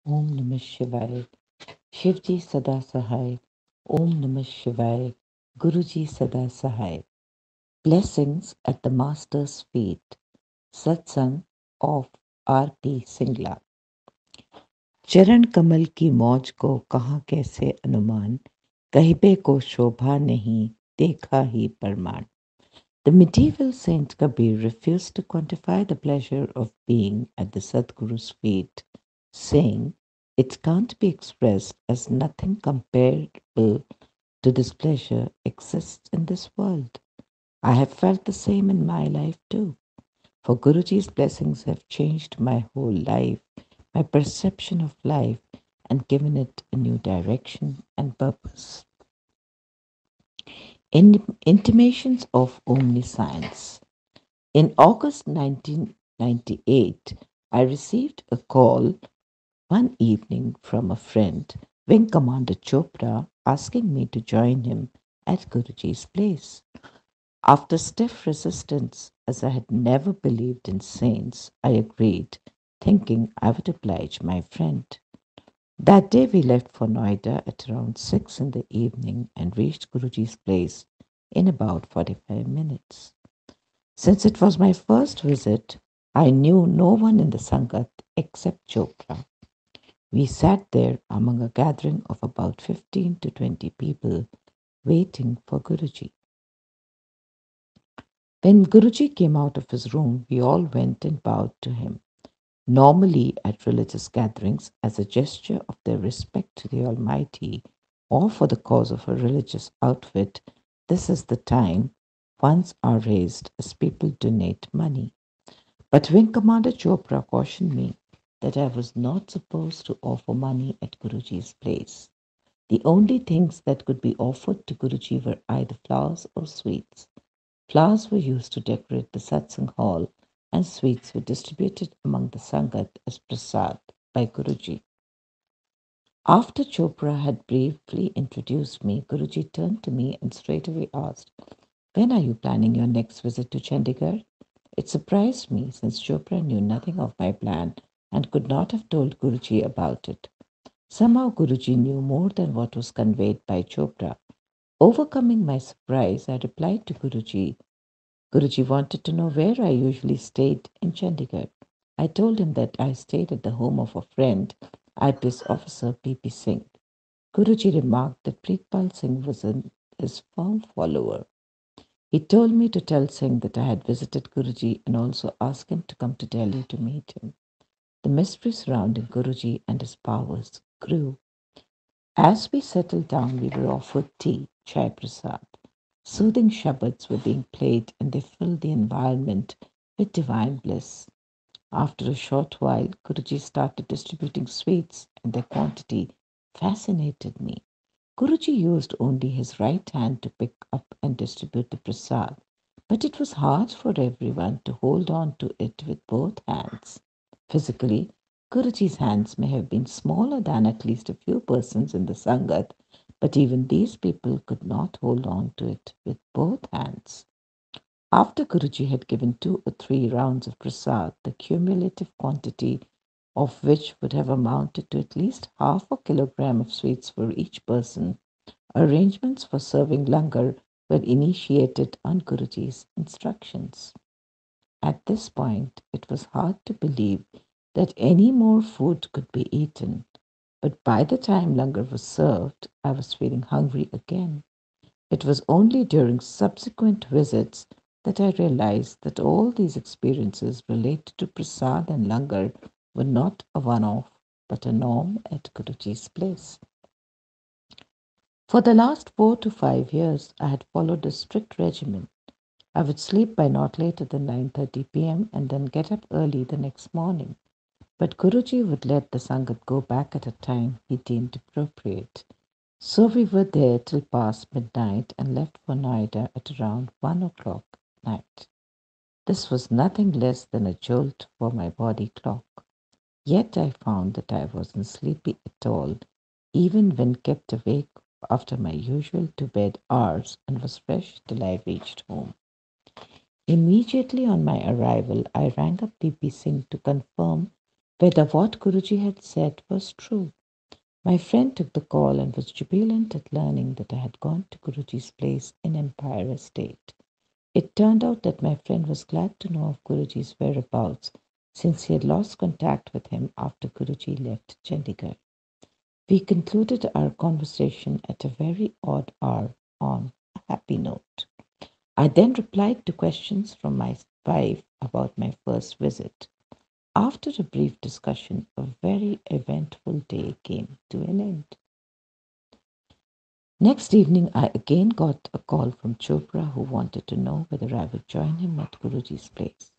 Om Namah Shivaya. Shivji Sada Sahai. Om Namah Shivaya. Guruji Sada Sahai. Blessings at the Master's feet. Satsang of R.P. Singla. चरण कमल की मौज को कहाँ कैसे अनुमान, कहिबे को शोभा नहीं, देखा ही Parman. The medieval saint Kabir refused to quantify the pleasure of being at the Sadguru's feet, saying, "It can't be expressed as nothing comparable to this pleasure exists in this world." I have felt the same in my life too, for Guruji's blessings have changed my whole life, my perception of life, and given it a new direction and purpose. Intimations of omniscience. In August 1998, I received a call one evening from a friend, Wing Commander Chopra, asking me to join him at Guruji's place. After stiff resistance, as I had never believed in saints, I agreed, thinking I would oblige my friend. That day we left for Noida at around 6 in the evening and reached Guruji's place in about 45 minutes. Since it was my first visit, I knew no one in the Sangat except Chopra. We sat there among a gathering of about 15 to 20 people waiting for Guruji. When Guruji came out of his room, we all went and bowed to him. Normally, at religious gatherings, as a gesture of their respect to the Almighty or for the cause of a religious outfit, this is the time funds are raised as people donate money. But Wing Commander Chopra cautioned me that I was not supposed to offer money at Guruji's place. The only things that could be offered to Guruji were either flowers or sweets. Flowers were used to decorate the satsang hall, and sweets were distributed among the Sangat as prasad by Guruji. After Chopra had briefly introduced me, Guruji turned to me and straightaway asked, "When are you planning your next visit to Chandigarh?" It surprised me, since Chopra knew nothing of my plan and could not have told Guruji about it. Somehow Guruji knew more than what was conveyed by Chopra. Overcoming my surprise, I replied to Guruji. Guruji wanted to know where I usually stayed in Chandigarh. I told him that I stayed at the home of a friend, IPS officer P.P. Singh. Guruji remarked that Preetpal Singh was his firm follower. He told me to tell Singh that I had visited Guruji and also ask him to come to Delhi to meet him. The mystery surrounding Guruji and his powers grew. As we settled down, we were offered tea, chai prasad. Soothing shabads were being played and they filled the environment with divine bliss. After a short while, Guruji started distributing sweets, and their quantity fascinated me. Guruji used only his right hand to pick up and distribute the prasad, but it was hard for everyone to hold on to it with both hands. Physically, Guruji's hands may have been smaller than at least a few persons in the Sangat, but even these people could not hold on to it with both hands. After Guruji had given 2 or 3 rounds of prasad, the cumulative quantity of which would have amounted to at least half a kilogram of sweets for each person, arrangements for serving langar were initiated on Guruji's instructions. At this point, it was hard to believe that any more food could be eaten, but by the time langar was served, I was feeling hungry again. It was only during subsequent visits that I realized that all these experiences related to prasad and langar were not a one off, but a norm at Guruji's place. For the last 4 to 5 years, I had followed a strict regimen. I would sleep by not later than 9:30 p.m. and then get up early the next morning. But Guruji would let the Sangat go back at a time he deemed appropriate. So we were there till past midnight and left for Noida at around 1 o'clock at night. This was nothing less than a jolt for my body clock. Yet I found that I wasn't sleepy at all, even when kept awake after my usual to bed hours, and was fresh till I reached home. Immediately on my arrival, I rang up P.P. Singh to confirm whether what Guruji had said was true. My friend took the call and was jubilant at learning that I had gone to Guruji's place in Empire Estate. It turned out that my friend was glad to know of Guruji's whereabouts since he had lost contact with him after Guruji left Chandigarh. We concluded our conversation at a very odd hour on a happy note. I then replied to questions from my wife about my first visit. After a brief discussion, a very eventful day came to an end. Next evening, I again got a call from Chopra who wanted to know whether I would join him at Guruji's place.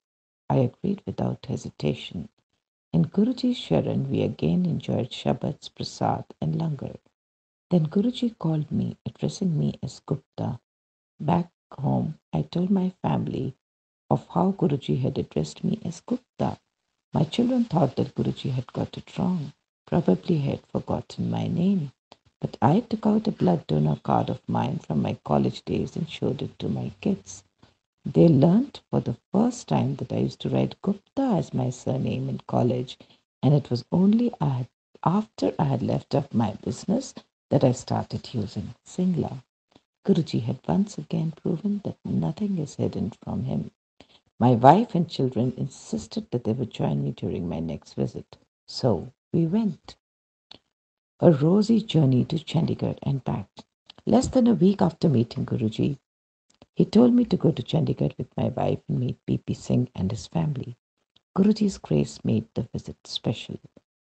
I agreed without hesitation. In Guruji's Sharan, we again enjoyed Shabats, Prasad, and Langar. Then Guruji called me, addressing me as Gupta. Back home, I told my family of how Guruji had addressed me as Gupta. My children thought that Guruji had got it wrong, probably had forgotten my name. But I took out a blood donor card of mine from my college days and showed it to my kids. They learnt for the first time that I used to write Gupta as my surname in college, and it was only after I had left off my business that I started using Singla. Guruji had once again proven that nothing is hidden from him. My wife and children insisted that they would join me during my next visit. So we went. A rosy journey to Chandigarh and back. Less than a week after meeting Guruji, he told me to go to Chandigarh with my wife and meet BP Singh and his family. Guruji's grace made the visit special.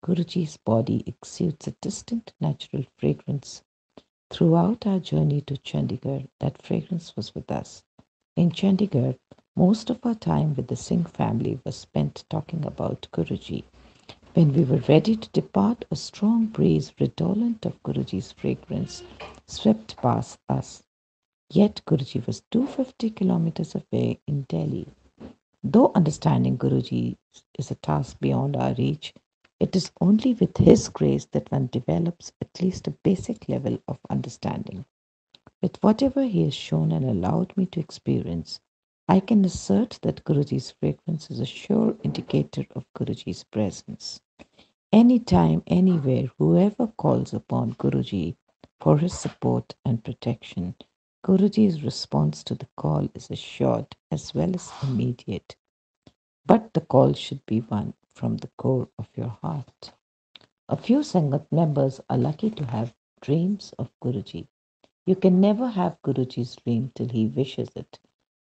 Guruji's body exudes a distinct natural fragrance. Throughout our journey to Chandigarh, that fragrance was with us. In Chandigarh, most of our time with the Singh family was spent talking about Guruji. When we were ready to depart, a strong breeze redolent of Guruji's fragrance swept past us. Yet Guruji was 250 kilometers away in Delhi. Though understanding Guruji is a task beyond our reach, it is only with His grace that one develops at least a basic level of understanding. With whatever He has shown and allowed me to experience, I can assert that Guruji's fragrance is a sure indicator of Guruji's presence. Anytime, anywhere, whoever calls upon Guruji for his support and protection, Guruji's response to the call is assured as well as immediate. But the call should be one from the core of your heart. A few Sangat members are lucky to have dreams of Guruji. You can never have Guruji's dream till he wishes it.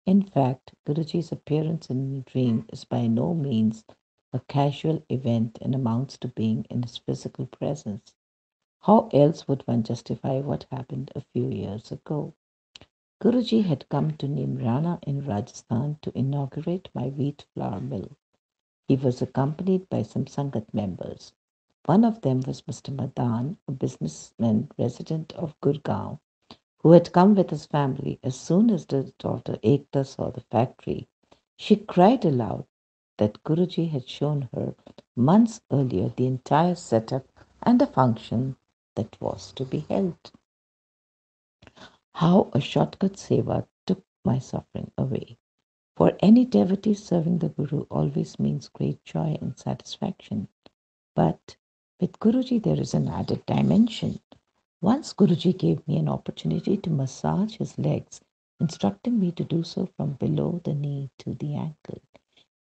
In fact, Guruji's appearance in a dream is by no means a casual event and amounts to being in his physical presence. How else would one justify what happened a few years ago? Guruji had come to Neelanjan in Rajasthan to inaugurate my wheat flour mill. He was accompanied by some Sangat members. One of them was Mr. Madan, a businessman resident of Gurgaon, who had come with his family. As soon as his daughter Ekta saw the factory, she cried aloud that Guruji had shown her months earlier the entire setup and the function that was to be held. How a shortcut seva took my suffering away. For any devotee, serving the Guru always means great joy and satisfaction. But with Guruji, there is an added dimension. Once Guruji gave me an opportunity to massage his legs, instructing me to do so from below the knee to the ankle.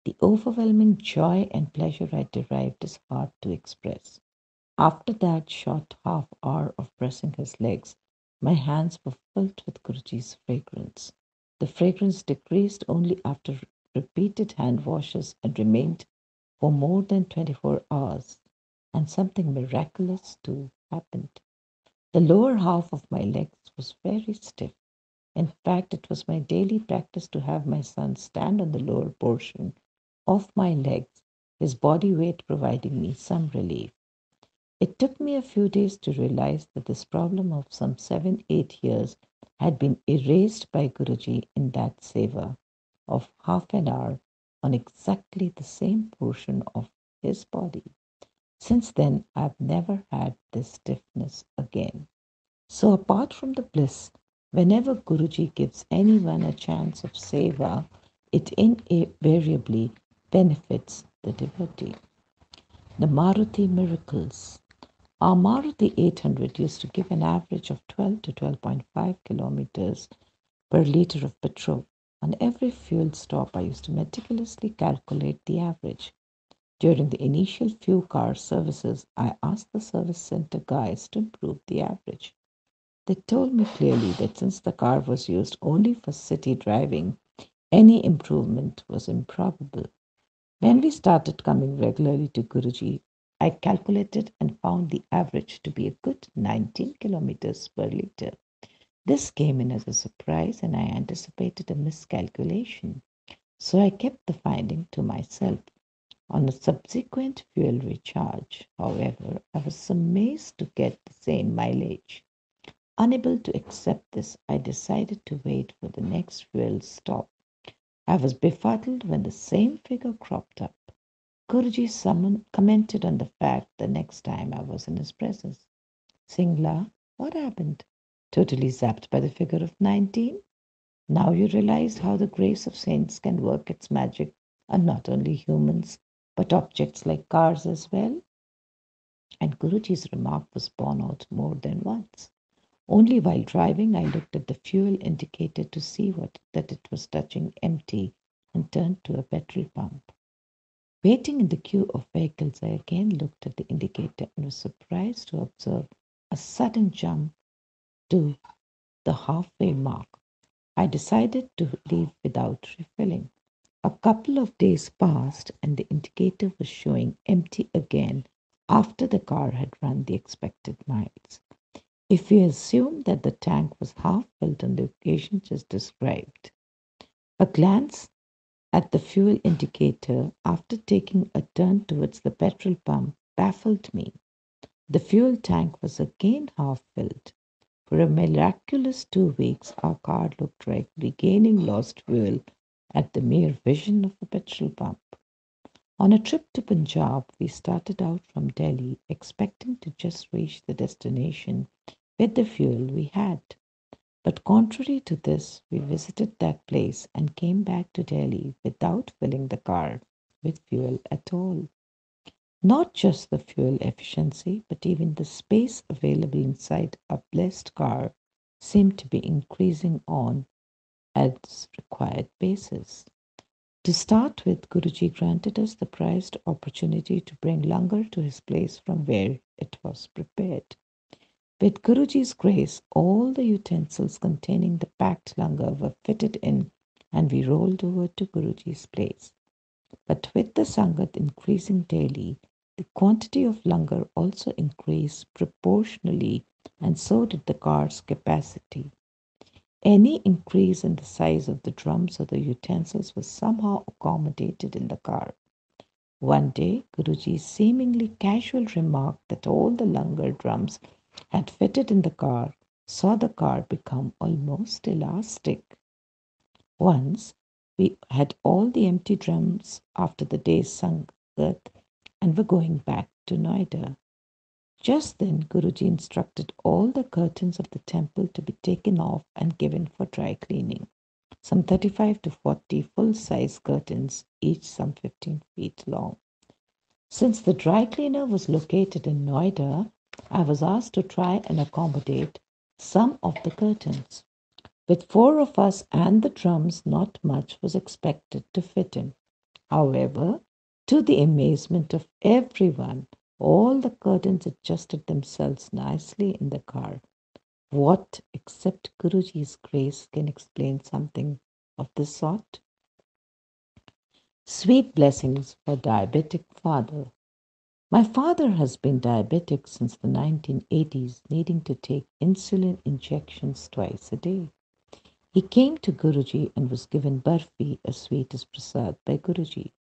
The overwhelming joy and pleasure I derived is hard to express. After that short half hour of pressing his legs, my hands were filled with Guruji's fragrance. The fragrance decreased only after repeated hand washes and remained for more than 24 hours. And something miraculous too happened. The lower half of my legs was very stiff. In fact, it was my daily practice to have my son stand on the lower portion of my legs, his body weight providing me some relief. It took me a few days to realize that this problem of some 7, 8 years had been erased by Guruji in that seva of half an hour on exactly the same portion of his body. Since then, I've never had this stiffness again. So, apart from the bliss, whenever Guruji gives anyone a chance of seva, it invariably benefits the devotee. The Maruti miracles. Our Maruti 800 used to give an average of 12 to 12.5 kilometers per liter of petrol. On every fuel stop, I used to meticulously calculate the average. During the initial few car services, I asked the service center guys to improve the average. They told me clearly that since the car was used only for city driving, any improvement was improbable. When we started coming regularly to Guruji, I calculated and found the average to be a good 19 kilometers per liter. This came in as a surprise and I anticipated a miscalculation. So I kept the finding to myself. On a subsequent fuel recharge, however, I was amazed to get the same mileage. Unable to accept this, I decided to wait for the next fuel stop. I was befuddled when the same figure cropped up. Guruji commented on the fact the next time I was in his presence. Singla, what happened? Totally zapped by the figure of 19? Now you realize how the grace of saints can work its magic on not only humans, but objects like cars as well? And Guruji's remark was borne out more than once. Only while driving, I looked at the fuel indicator to see that it was touching empty and turned to a petrol pump. Waiting in the queue of vehicles, I again looked at the indicator and was surprised to observe a sudden jump to the halfway mark. I decided to leave without refilling. A couple of days passed and the indicator was showing empty again after the car had run the expected miles. If we assume that the tank was half filled on the occasion just described, a glance at the fuel indicator after taking a turn towards the petrol pump baffled me. The fuel tank was again half filled. For a miraculous 2 weeks, our car looked like regaining lost fuel at the mere vision of the petrol pump. On a trip to Punjab, we started out from Delhi expecting to just reach the destination with the fuel we had. But contrary to this, we visited that place and came back to Delhi without filling the car with fuel at all. Not just the fuel efficiency, but even the space available inside a blessed car seemed to be increasing on as required basis. To start with, Guruji granted us the prized opportunity to bring langar to his place from where it was prepared. With Guruji's grace, all the utensils containing the packed langar were fitted in and we rolled over to Guruji's place. But with the Sangat increasing daily, the quantity of langar also increased proportionally, and so did the car's capacity. Any increase in the size of the drums or the utensils was somehow accommodated in the car. One day, Guruji's seemingly casual remark that all the langar drums had fitted in the car saw the car become almost elastic. Once we had all the empty drums after the day's Sangat and were going back to Noida. Just then, Guruji instructed all the curtains of the temple to be taken off and given for dry cleaning. Some 35 to 40 full-size curtains, each some 15 feet long. Since the dry cleaner was located in Noida, I was asked to try and accommodate some of the curtains. With four of us and the drums, not much was expected to fit in. However, to the amazement of everyone, all the curtains adjusted themselves nicely in the car. What, except Guruji's grace, can explain something of this sort? Sweet blessings for diabetic father. My father has been diabetic since the 1980s, needing to take insulin injections twice a day. He came to Guruji and was given barfi, a sweet as prasad, by Guruji.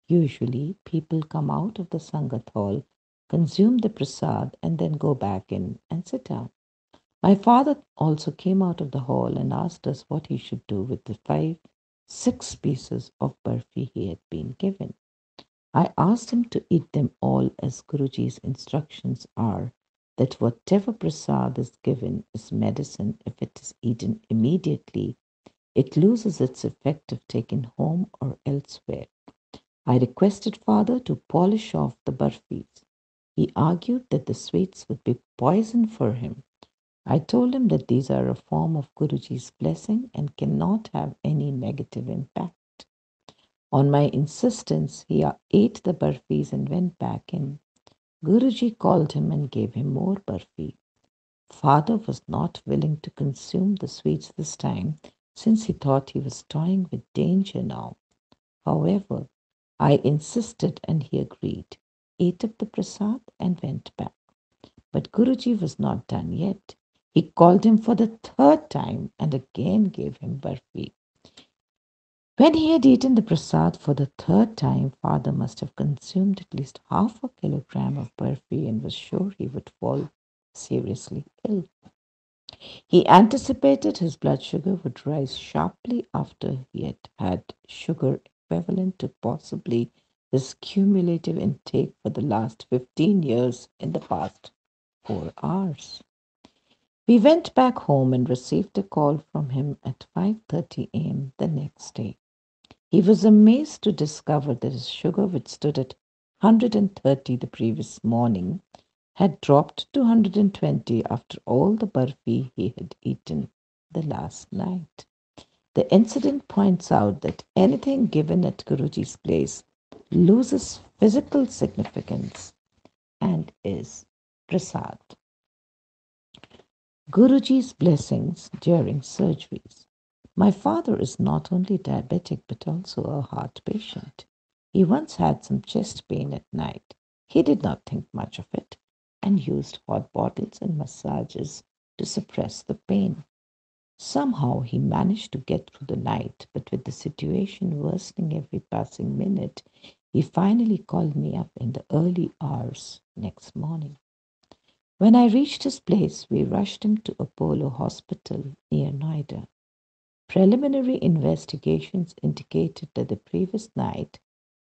Usually, people come out of the Sangat hall, consume the prasad, and then go back in and sit down. My father also came out of the hall and asked us what he should do with the 6 pieces of barfi he had been given. I asked him to eat them all as Guruji's instructions are that whatever prasad is given is medicine. If it is eaten immediately, it loses its effect if taken home or elsewhere. I requested father to polish off the burfis. He argued that the sweets would be poison for him. I told him that these are a form of Guruji's blessing and cannot have any negative impact. On my insistence, he ate the burfis and went back in. Guruji called him and gave him more burfi. Father was not willing to consume the sweets this time, since he thought he was toying with danger now. However, I insisted and he agreed, ate up the prasad and went back. But Guruji was not done yet. He called him for the third time and again gave him barfi. When he had eaten the prasad for the third time, father must have consumed at least half a kilogram of barfi and was sure he would fall seriously ill. He anticipated his blood sugar would rise sharply after he had had sugar equivalent to possibly his cumulative intake for the last 15 years in the past 4 hours. We went back home and received a call from him at 5:30 a.m. the next day. He was amazed to discover that his sugar, which stood at 130 the previous morning, had dropped to 120 after all the barfi he had eaten the last night. The incident points out that anything given at Guruji's place loses physical significance and is prasad. Guruji's blessings during surgeries. My father is not only diabetic but also a heart patient. He once had some chest pain at night. He did not think much of it and used hot bottles and massages to suppress the pain. Somehow he managed to get through the night, but with the situation worsening every passing minute, he finally called me up in the early hours next morning. When I reached his place, we rushed him to Apollo Hospital near Noida. Preliminary investigations indicated that the previous night,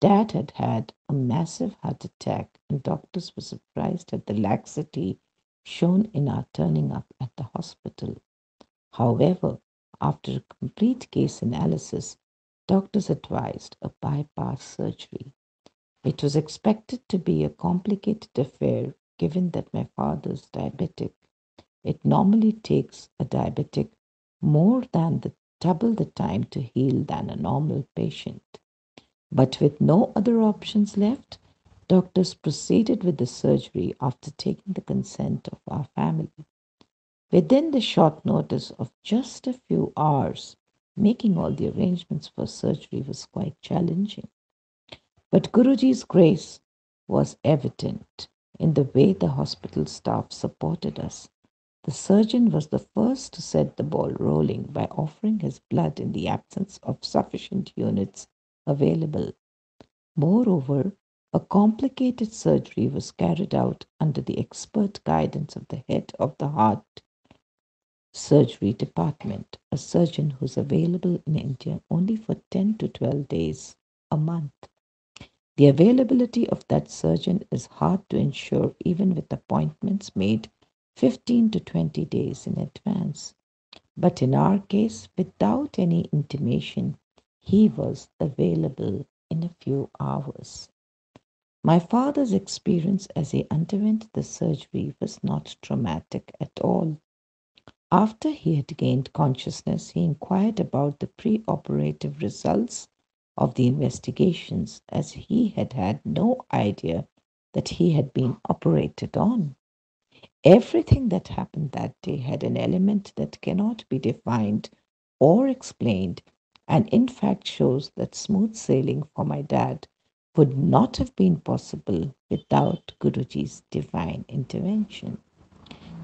Dad had had a massive heart attack, and doctors were surprised at the laxity shown in our turning up at the hospital. However, after a complete case analysis, doctors advised a bypass surgery. It was expected to be a complicated affair given that my father's diabetic. It normally takes a diabetic more than double the time to heal than a normal patient. But with no other options left, doctors proceeded with the surgery after taking the consent of our family. Within the short notice of just a few hours, making all the arrangements for surgery was quite challenging. But Guruji's grace was evident in the way the hospital staff supported us. The surgeon was the first to set the ball rolling by offering his blood in the absence of sufficient units available. Moreover, a complicated surgery was carried out under the expert guidance of the head of the heart surgery department, a surgeon who's available in India only for 10 to 12 days a month. The availability of that surgeon is hard to ensure even with appointments made 15 to 20 days in advance. But in our case, without any intimation, he was available in a few hours. My father's experience as he underwent the surgery was not traumatic at all. After he had gained consciousness, he inquired about the pre-operative results of the investigations, as he had had no idea that he had been operated on. Everything that happened that day had an element that cannot be defined or explained, and in fact shows that smooth sailing for my dad would not have been possible without Guruji's divine intervention.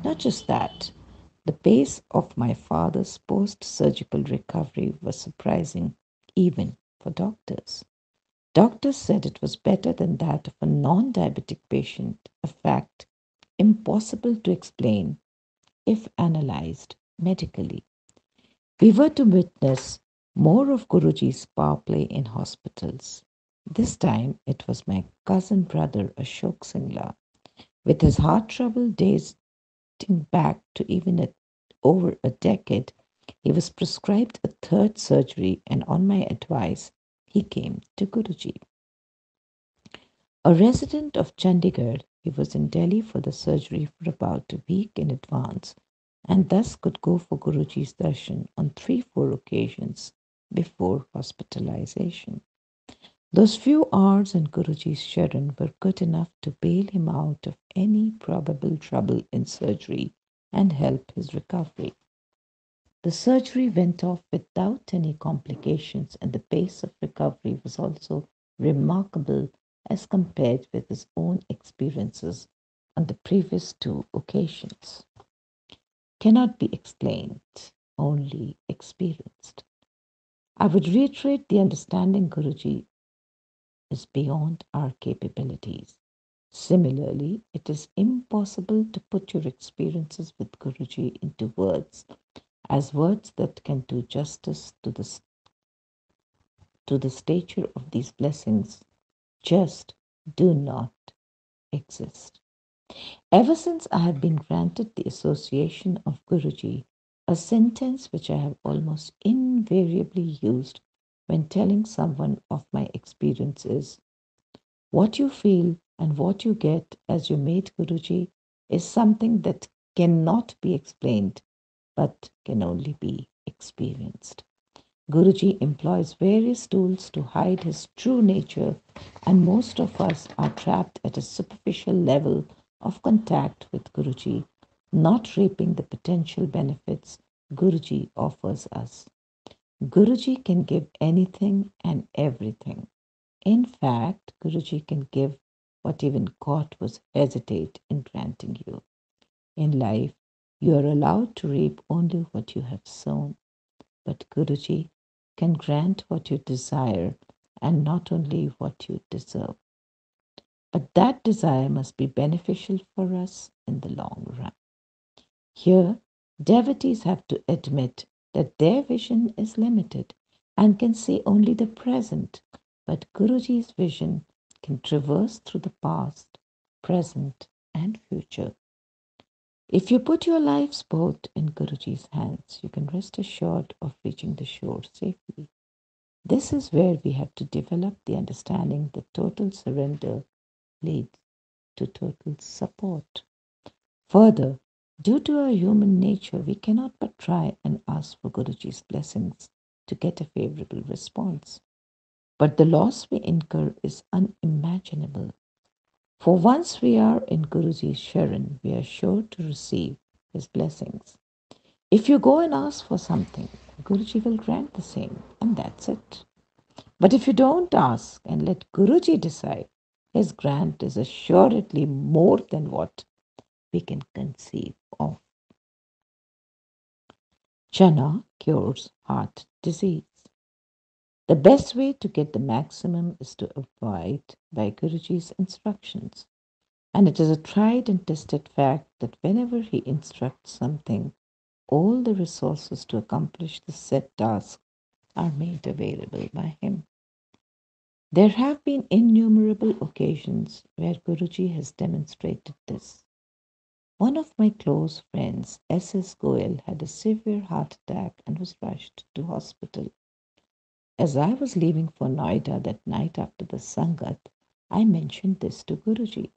Not just that, the pace of my father's post surgical recovery was surprising, even for doctors. Doctors said it was better than that of a non diabetic patient, a fact impossible to explain if analyzed medically. We were to witness more of Guruji's power play in hospitals. This time it was my cousin brother Ashok Singla. With his heart trouble days dating back to even over a decade, he was prescribed a third surgery, and on my advice, he came to Guruji. A resident of Chandigarh, he was in Delhi for the surgery for about a week in advance and thus could go for Guruji's darshan on 3-4 occasions before hospitalization. Those few hours in Guruji's Sharan were good enough to bail him out of any probable trouble in surgery and help his recovery. The surgery went off without any complications, and the pace of recovery was also remarkable as compared with his own experiences on the previous two occasions. Cannot be explained, only experienced. I would reiterate the understanding Guruji is beyond our capabilities. Similarly, it is impossible to put your experiences with Guruji into words, as words that can do justice to the stature of these blessings just do not exist. Ever since I have been granted the association of Guruji, a sentence which I have almost invariably used when telling someone of my experience is, what you feel and what you get as you meet Guruji is something that cannot be explained but can only be experienced. Guruji employs various tools to hide his true nature, and most of us are trapped at a superficial level of contact with Guruji, not reaping the potential benefits Guruji offers us. Guruji can give anything and everything. In fact, Guruji can give what even God was hesitate in granting you. In life, you are allowed to reap only what you have sown, but Guruji can grant what you desire and not only what you deserve. But that desire must be beneficial for us in the long run. Here, devotees have to admit that their vision is limited and can see only the present, but Guruji's vision can traverse through the past, present, and future. If you put your life's boat in Guruji's hands, you can rest assured of reaching the shore safely. This is where we have to develop the understanding that total surrender leads to total support. Further, due to our human nature, we cannot but try and ask for Guruji's blessings to get a favorable response. But the loss we incur is unimaginable. For once we are in Guruji's Sharan, we are sure to receive his blessings. If you go and ask for something, Guruji will grant the same, and that's it. But if you don't ask and let Guruji decide, his grant is assuredly more than what we can conceive of. Chana cures heart disease. The best way to get the maximum is to abide by Guruji's instructions. And it is a tried and tested fact that whenever he instructs something, all the resources to accomplish the set task are made available by him. There have been innumerable occasions where Guruji has demonstrated this. One of my close friends, S.S. Goel, had a severe heart attack and was rushed to hospital. As I was leaving for Noida that night after the Sangat, I mentioned this to Guruji.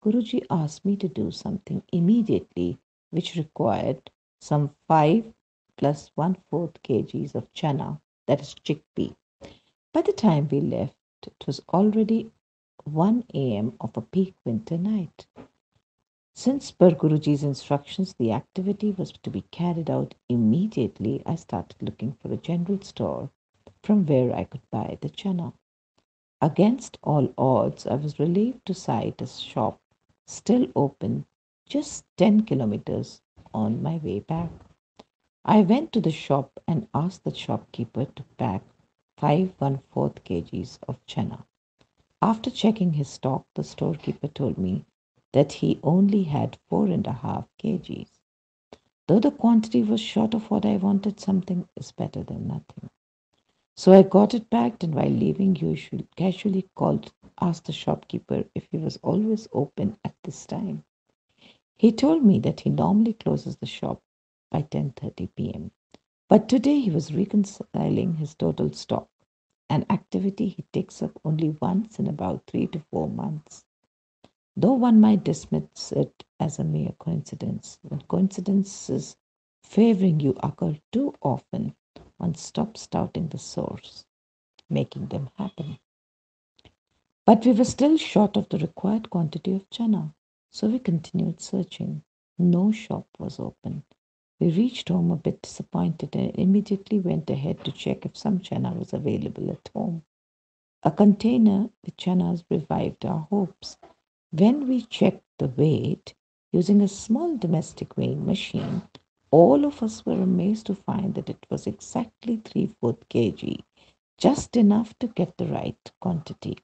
Guruji asked me to do something immediately which required some 5 plus 1/4 kgs of chana, that is chickpea. By the time we left, it was already 1 a.m. of a peak winter night. Since per Guruji's instructions the activity was to be carried out immediately, I started looking for a general store from where I could buy the chana. Against all odds, I was relieved to sight a shop still open just 10 kilometers on my way back. I went to the shop and asked the shopkeeper to pack 5 1/4 kgs of chana. After checking his stock, the storekeeper told me that he only had 4.5 kgs. Though the quantity was short of what I wanted, something is better than nothing. So I got it packed, and while leaving, casually asked the shopkeeper if he was always open at this time. He told me that he normally closes the shop by 10:30 p.m. But today he was reconciling his total stock. an activity he takes up only once in about 3 to 4 months. Though one might dismiss it as a mere coincidence, when coincidences favoring you occur too often, one stops doubting the source, making them happen. But we were still short of the required quantity of chana, so we continued searching. No shop was open. We reached home a bit disappointed and immediately went ahead to check if some chana was available at home. A container with chanas revived our hopes. When we checked the weight using a small domestic weighing machine, all of us were amazed to find that it was exactly 3/4 kg, just enough to get the right quantity.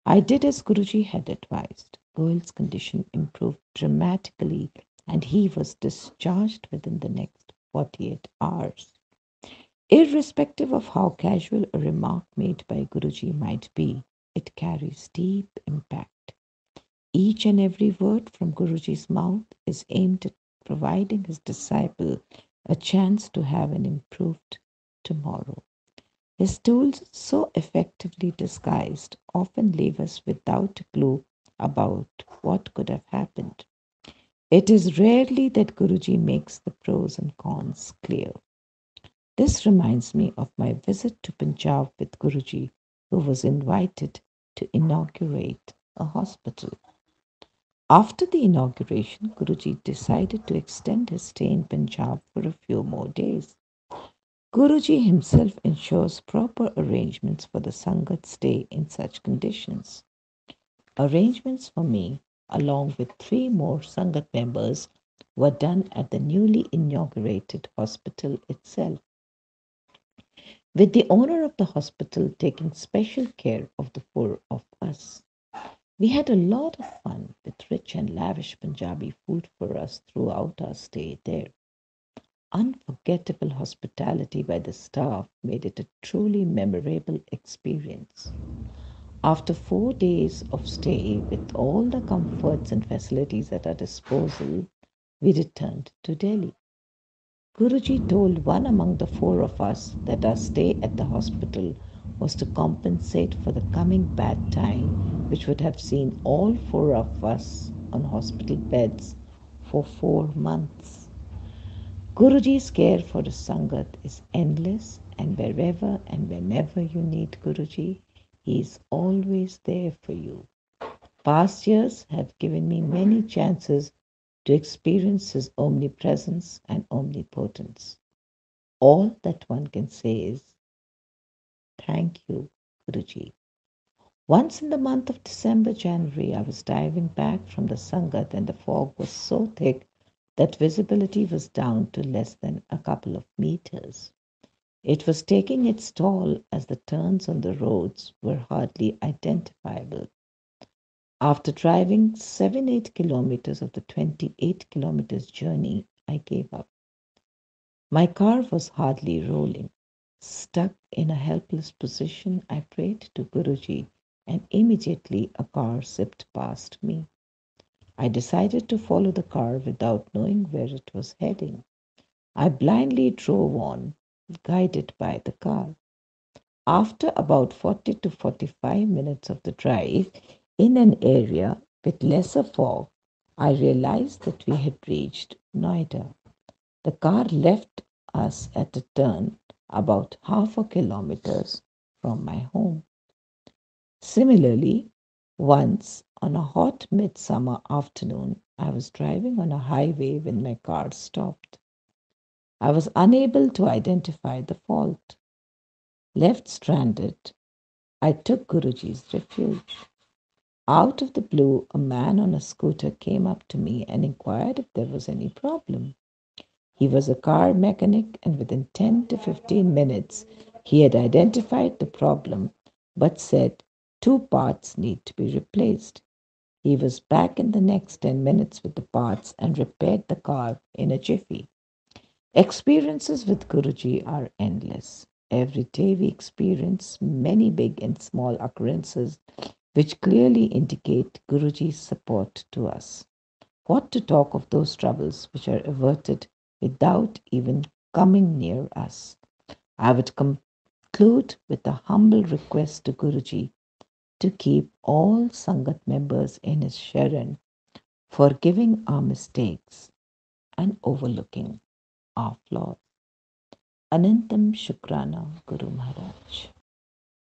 I did as Guruji had advised. Goel's condition improved dramatically and he was discharged within the next 48 hours. Irrespective of how casual a remark made by Guruji might be, it carries deep impact. Each and every word from Guruji's mouth is aimed at providing his disciple a chance to have an improved tomorrow. His tools, so effectively disguised, often leave us without a clue about what could have happened. It is rarely that Guruji makes the pros and cons clear. This reminds me of my visit to Punjab with Guruji, who was invited to inaugurate a hospital. After the inauguration, Guruji decided to extend his stay in Punjab for a few more days. Guruji himself ensures proper arrangements for the Sangat's stay in such conditions. Arrangements for me, along with three more Sangat members, were done at the newly inaugurated hospital itself, with the owner of the hospital taking special care of the four of us. We had a lot of fun with rich and lavish Punjabi food for us throughout our stay there. Unforgettable hospitality by the staff made it a truly memorable experience. After 4 days of stay with all the comforts and facilities at our disposal, we returned to Delhi. Guruji told one among the four of us that our stay at the hospital was to compensate for the coming bad time, which would have seen all four of us on hospital beds for 4 months. Guruji's care for the Sangat is endless, and wherever and whenever you need Guruji, he is always there for you. Past years have given me many chances to experience his omnipresence and omnipotence. All that one can say is, thank you, Guruji. Once in the month of December, January, I was driving back from the Sangat and the fog was so thick that visibility was down to less than a couple of meters. It was taking its toll as the turns on the roads were hardly identifiable. After driving 7-8 kilometers of the 28 kilometers journey, I gave up. My car was hardly rolling. Stuck in a helpless position, I prayed to Guruji, and immediately a car zipped past me. I decided to follow the car without knowing where it was heading. I blindly drove on, guided by the car. After about 40 to 45 minutes of the drive, in an area with lesser fog, I realized that we had reached Noida. The car left us at a turn about half a kilometer from my home. Similarly, once on a hot midsummer afternoon, I was driving on a highway when my car stopped. I was unable to identify the fault. Left stranded, I took Guruji's refuge. Out of the blue, a man on a scooter came up to me and inquired if there was any problem. He was a car mechanic, and within 10 to 15 minutes, he had identified the problem but said two parts need to be replaced. He was back in the next 10 minutes with the parts and repaired the car in a jiffy. Experiences with Guruji are endless. Every day we experience many big and small occurrences which clearly indicate Guruji's support to us. What to talk of those troubles which are averted without even coming near us? I would conclude with a humble request to Guruji to keep all Sangat members in his Sharan, forgiving our mistakes and overlooking our flaws. Anantam Shukrana Guru Maharaj.